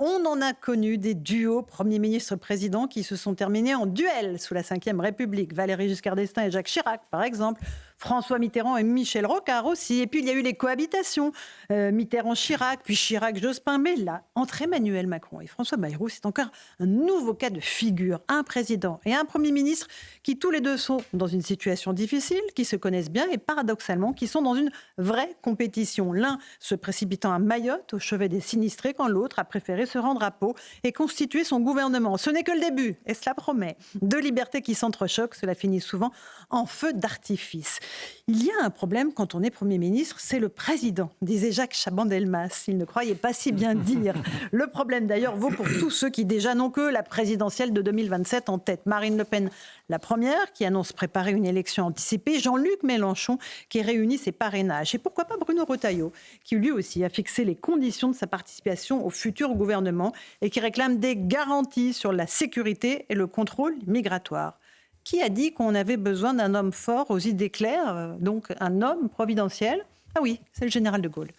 On en a connu des duos Premier ministre-président qui se sont terminés en duel sous la Ve République. Valéry Giscard d'Estaing et Jacques Chirac, par exemple. François Mitterrand et Michel Rocard aussi. Et puis, il y a eu les cohabitations. Mitterrand-Chirac, puis Chirac-Jospin. Mais là, entre Emmanuel Macron et François Bayrou, c'est encore un nouveau cas de figure. Un président et un Premier ministre qui, tous les deux, sont dans une situation difficile, qui se connaissent bien et, paradoxalement, qui sont dans une vraie compétition. L'un se précipitant à Mayotte, au chevet des sinistrés, quand l'autre a préféré se rendre à Pau et constituer son gouvernement. Ce n'est que le début, et cela promet. Deux libertés qui s'entrechoquent, cela finit souvent en feu d'artifice. Il y a un problème quand on est Premier ministre, c'est le président, disait Jacques Chaban-Delmas. Il ne croyait pas si bien dire. Le problème d'ailleurs vaut pour tous ceux qui déjà n'ont que la présidentielle de 2027 en tête. Marine Le Pen, la première, qui annonce préparer une élection anticipée. Jean-Luc Mélenchon, qui réunit ses parrainages. Et pourquoi pas Bruno Retailleau, qui lui aussi a fixé les conditions de sa participation au futur gouvernement et qui réclame des garanties sur la sécurité et le contrôle migratoire. Qui a dit qu'on avait besoin d'un homme fort aux idées claires, donc un homme providentiel ? Ah oui, c'est le général de Gaulle.